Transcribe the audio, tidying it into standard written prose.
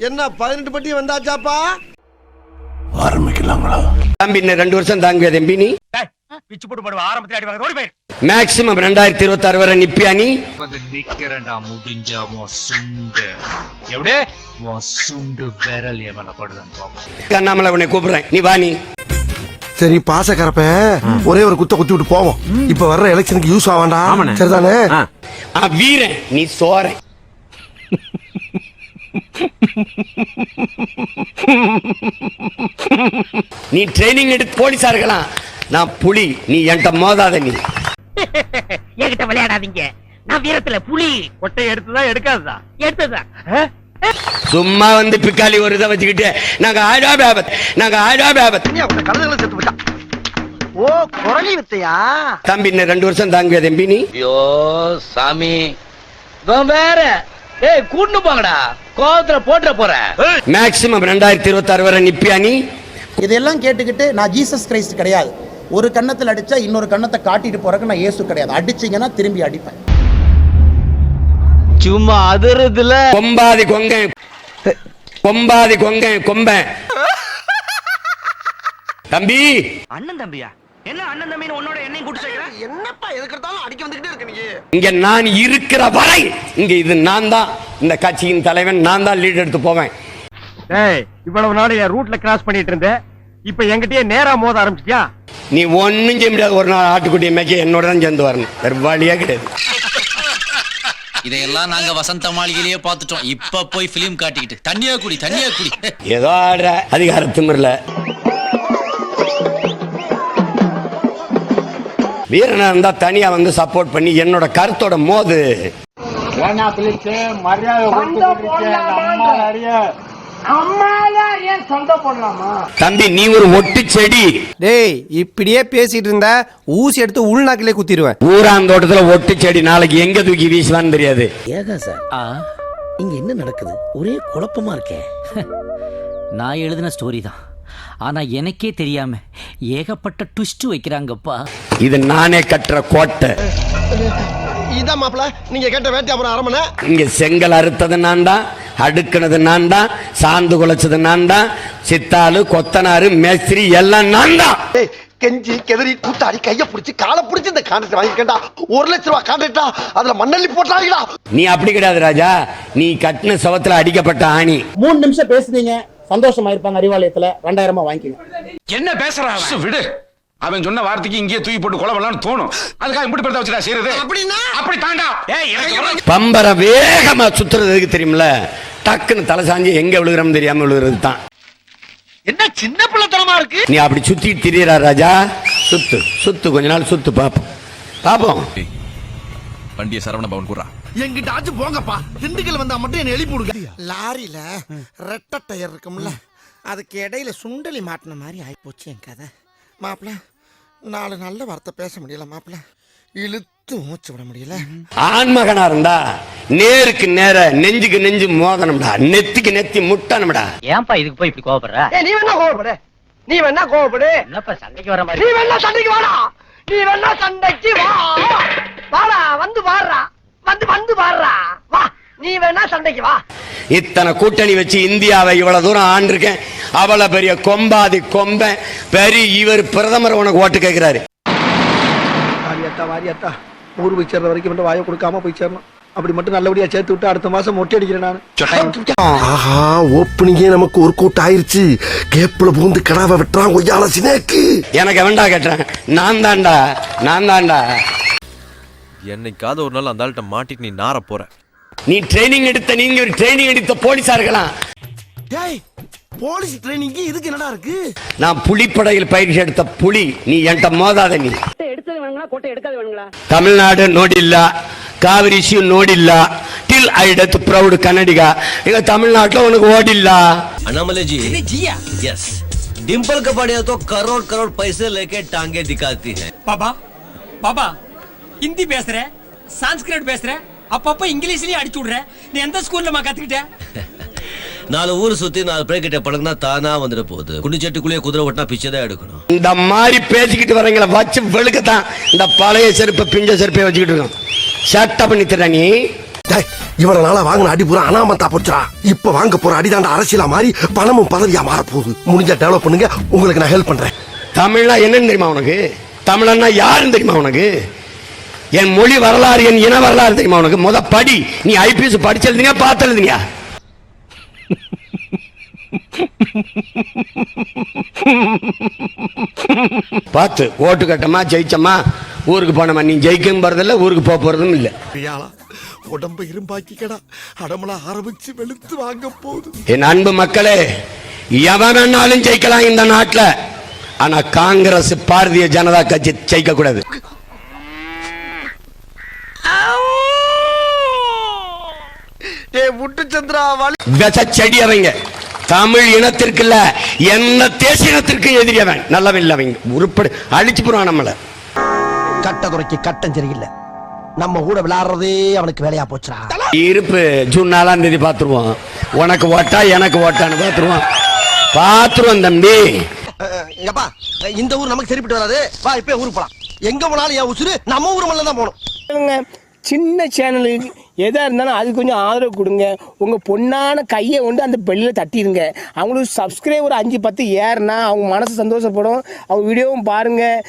என்ன 18 பட்டி வந்தாச்சாப்பா? ஆரம்பிக்கலாங்களா? தம்பி இன்னும் 2 வருஷம் தாங்குவியா தம்பி? நீ பிச்சு போட்டு போடுவா ஆரம்பத்துல அடி வாங்க ஓடி போயிரு. மேக்ஸிமம் 2026 வரை நிப்பியா நீ? நிக்கிறேன்டா முடிஞ்சா சுண்டு எப்படி சுண்டு விரல் எவன படுதான் பாப்போம். அண்ணாமலை உன்னை கூப்பிடுறேன், நீ வா. நீ சரி பாசக்கரப்ப ஒரே ஒரு குத்த குத்தி விட்டு போவோம். இப்ப வர்ற எலெக்ஷனுக்கு யூஸ் ஆவாண்டா. சரிதானே? வீரன் நீ சோரன். நீ ட்ரைனிங் எடுத்து போலீஸா இருக்கலாம். நான் புலி, நீ என்கிட்ட மோதாத. நீ என்கிட்ட விளையாடாதீங்க, நான் வீரத்துல புலி. கொட்டை எடுத்துதான் எடுக்காததா? எடுத்ததா. சும்மா வந்து பிக்காலி ஒரு இதை வச்சுக்கிட்டு நாங்க ஆடா பேபத் கழுதுகளை செத்து போச்சா? ஓ குரலி வித்தையா? தம்பி இன்னும் 2 வருஷம் தாங்குவியா தம்பி? நீ ஐயோ சாமி வேற கூட்டு போங்கடா, கோவத்துல போட்டுற போற. மேக்ஸிமம் 2026 வரை நிப்பியா நீ? இதெல்லாம் கேட்டுக்கிட்டு நான் ஜீசஸ் கிரைஸ்ட் கிடையாது. ஒரு கன்னத்தில் அடிச்சா இன்னொரு கன்னத்தை காட்டிட்டு போறதுக்கு நான் இயேசு கிடையாது. அடிச்சீங்கன்னா திரும்பி அடிப்பேன். சும்மா அதிரதுல கொம்பாதி கொங்க கொம்பாதி கொங்க கொம்ப தம்பி. அண்ணன் தம்பியா? என்ன அண்ணன் தம்பின்னு உன்னோட என்னையும் கூட்டு சேர்க்கிறேன்? என்னப்பா எதுக்கெடுத்தாலும் அடிக்க வந்துகிட்டே இருக்க நீங்க? இங்க நான் இருக்கிற வரை இங்க இது நான் தான் இந்த கட்சியின் தலைவன், நான் தான் லீட் எடுத்து போவேன். டேய், இவ்வளவு நாள் என் ரூட்ல கிராஸ் பண்ணிட்டு இருந்தேன், இப்ப என்கிட்டயே நேரா மோத ஆரம்பிச்சிட்டியா? நீ ஒன்னும் செய்ய முடியாது. ஒரு நாள் ஆட்டுக்குட்டியை மேய்க்க என்னோட தான் சேர்ந்து வரணும், வேற வழியா கிடையாது. இதையெல்லாம் நாங்க வசந்த மாளிகையிலேயே பார்த்துட்டோம். இப்ப போய் பிலிம் காட்டிக்கிட்டு தண்ணியா குடி தண்ணியா குடி. ஏதோ ஆடுற அதிகார திமிர்ல. வீரனா இருந்தா தனியா வந்து சப்போர்ட் பண்ணி என்னோட கருத்தோட மோது. தம்பி நீ ஒரு ஒட்டு செடி. டேய் இப்படியே பேசிட்டு இருந்தா ஊசி எடுத்து உள்நாக்கிலே குத்திடுவேன். ஊராந்தோட்டத்துல ஒட்டு செடி நாளைக்கு எங்க தூக்கி வீசுவான்னு தெரியாது. ஏகா சார் இங்க என்ன நடக்குது? ஒரே குழப்பமா இருக்கே. நான் எழுதின ஸ்டோரி தான், ஆனா எனக்கே தெரியாம ஏகப்பட்ட ட்விஸ்ட் வைக்கிறாங்கப்பா. இது நானே கட்டுற கோட்டை. இதான் மாப்பிள நீங்க கேட்ட வேட்டையாபுரம் அரமனை. இங்க செங்கல் அறுத்தது நான் தான், அடுக்குனது நான் தான், சாந்து குலைச்சது நான் தான், சித்தாலு கொத்தனாரு மேஸ்திரி எல்லாம் நான் தான். கெஞ்சி கெதறி கூத்தாடி கைய பிடிச்சி காலை பிடிச்சி இந்த கான்ட்ராக்ட் வாங்கிக்கண்டா. 1 லட்சம் ரூபாய் கான்ட்ராக்டா, அதுல மண்ணள்ளி போட்டாங்களா? நீ அப்படி கிடையாது ராஜா, நீ கட்டின சவத்துல அடிக்கப்பட்ட ஆணி. 3 நிமிஷம் பேசுனீங்க, சந்தோஷமா இருப்பாங்க. அறிவாலயத்துல 2000 வாங்கிக்கோங்க. என்ன பேசுறான் விடு. அவன் சொன்ன வார்த்தைக்கு இங்கேயே தூக்கி போட்டு கொலை பண்ணலாம்னு தோணும். அதுக்காக இப்படி பெருதா வச்சுடா செய்யறது. அப்படின்னா அப்படி தாண்டா. பம்பர வேகமா சுத்துறதுக்கு தெரியுமில்ல, டக்குன்னு தலை சாஞ்சி எங்க விழுகிறோம் தெரியாம விழுகிறது தான். என்ன சின்ன பிள்ளைத்தனமா இருக்கு. நீ அப்படி சுத்தி திரியறா ராஜா. சுத்து சுத்து கொஞ்ச நாள் சுத்து பாப்போம் பாப்போம். வண்டியை சரவண பவன் கூறா. எங்கிட்ட ஆச்சு போங்கப்பா. திண்டுக்கல் வந்தா மட்டும் என்ன எழுப்பி விடுங்க. லாரியில ரெட்டை டயர் இருக்கும்ல, அதுக்கு இடையில சுண்டலி மாட்டின மாதிரி ஆயிப்போச்சு என் கதை. மாப்பிள்ள 4 நல்ல வார்த்தை பேச முடியல மாப்பிள்ள, இழுத்து மூச்சு விட முடியல. ஆண்மகனா இருந்தா நேருக்கு நேர நெஞ்சுக்கு நெஞ்சு மோதனம்டா, நெத்திக்கு நெத்தி முட்டணும்டா. ஏன்பா இதுக்கு போய் இப்படி கோவப்படுற? நீ வேணா கோவப்படு, நீ வேணா கோவப்படு. என்னப்பா சண்டைக்கு வர மாதிரி? நீ வேணா சண்டைக்கு வாடா, நீ வேணா சண்டைக்கு வா. வாடா வந்து பாடுறா, வந்து பாடுறா வா. நீ வேணா சண்டைக்கு வா. இத்தனை கூட்டணி வச்சு இந்தியாவை இவ்வளவு தூரம் ஆண்டிருக்கேன். அவ்வளவு பெரிய கொம்பாதி கொம்ப பெரிய இவர் பிரதமர் உனக்கு ஓட்டு கேட்கிறாரு. வாரியத்தா ஊர் போய் சேர்ற வரைக்கும் மட்டும் வாயை கொடுக்காம போய் சேரணும். அப்படி மட்டும் நல்லபடியா சேர்த்து விட்டு அடுத்த மாசம் மொட்டை அடிக்கிறேன் நான். ஆஹா ஓப்பனிங்கே நமக்கு ஒரு கூட்டம் ஆயிருச்சு. கேப்ல பூந்து கடாவை வெட்டுறான் கொய்யால சினேக்கு. எனக்கு வேண்டா கேட்டேன். நான் தான்டா. என்னைக்காவது ஒரு நாள் அந்த ஆள்கிட்ட மாட்டிட்டு நீ நார போற. நீ ட்ரைனிங் எடுத்த, நீங்க ஒரு ட்ரைனிங் எடுத்த போலீஸா இருக்கலாம். போலீஸ் ட்ரைனிங் இதுக்கு என்னடா இருக்கு? நான் புலிப்படையில் பயிற்சி எடுத்த புலி, நீ என்கிட்ட மோதாத. நீ தமிழ்நாடு ನೋಡಿಲ್ಲ, காவிரி இஷ்யூ ನೋಡಿಲ್ಲ, டில் ஐ டெத் ப்ரௌட் கன்னடிகா. இங்க தமிழ்நாட்டுல உனக்கு ஓடில்ல. अनामले जी यस डिम्पल कपाड़िया तो करोड़ करोड़ पैसे लेके टांगे दिखाती है. பாபா ஹிந்தி பேசுற, சான்ஸ்கிரிட் பேசுற, அப்பப்ப இங்கிலீஷ்லயே அடிச்சு விடுற. நீ எந்த ஸ்கூல்ல கத்துக்கிட்ட? 4 ஊர் சுத்தி 4 பேர்கிட்ட பழகுனா தானா வந்துட போகுது. குண்டிச்சட்டுக்குள்ளேயே குதிரை ஓட்டினா பிச்சை தான் எடுக்கணும். இந்த மாதிரி பேசிக்கிட்டு வரீங்களா வச்சு வெளுக்கத்தான் இந்த பழைய செருப்பை பிஞ்ச செருப்பை வச்சுக்கிட்டு இருக்கோம். ஷட்டப் பண்ணி தர. நீ இவ்வளவு நாளா வாங்கின அடி பூரா அனாமத்தா போச்சுடா. இப்ப வாங்க போற அடிதாண்ட அரசியலா மாறி பணமும் பதவியா மாற போகுது. முடிஞ்சா டெவலப் பண்ணுங்க, உங்களுக்கு நான் ஹெல்ப் பண்றேன். தமிழ்னா என்னன்னு தெரியுமா உனக்கு? தமிழன்னா யாருன்னு தெரியுமா உனக்கு? என் மொழி வரலாறு, என் இன வரலாறு தெரியுமா உனக்கு? முத படி. நீ ஐபிஎஸ் படிச்செழுதுனியா பார்த்து எழுதுனியா? பார்த்து ஓட்டு கட்டமா ஜெயிச்சமா ஊருக்கு போனமா. நீ ஜெயிக்கும் போறதில்ல, ஊருக்கு போக போறதும் இல்ல. உடம்ப இரும்பாக்கிக்கடா, அடமலா ஆரம்பிச்சு வெளுத்து வாங்க போகுது. என் அன்பு மக்களே, எவன் வேணாலும் ஜெயிக்கலாம் இந்த நாட்டுல. ஆனா காங்கிரஸ், பாரதிய ஜனதா கட்சி ஜெயிக்க கூடாது. செடி அவங்க தமிழ் இனத்திற்கு இல்ல, என்ன தேசியத்திற்கு எதிரியவன். நல்லவன் இல்ல, அவங்க உருப்படி அழிச்சு போறான் நம்மள. கட்டதுறைக்கு கட்டம் சரியில்லை, நம்ம கூட விளையாடுறதே அவனுக்கு வேலையா போச்சுடா. இருப்பு ஜூன் 4ஆம் தேதி பாத்துருவோம். உனக்கு ஓட்டா எனக்கு ஓட்டான்னு பாத்துருவோம் தம்பி. எங்கப்பா இந்த ஊர் நமக்கு சரிப்பட்டு வராது, வா இப்ப ஊருக்கு போலாம். எங்க போனாலும் என் உசுரு நம்ம ஊர் மேல தான் போகணும். சின்ன சேனலுக்கு எதாக இருந்தாலும் அது கொஞ்சம் ஆதரவு கொடுங்க. உங்கள் பொண்ணான கையை கொண்டு அந்த பெல்லில் தட்டிடுங்க. அவங்களுக்கு சப்ஸ்கிரைபர் 5-10 ஏறுனா அவங்க மனசு சந்தோஷப்படும். அவங்க வீடியோவும் பாருங்கள்.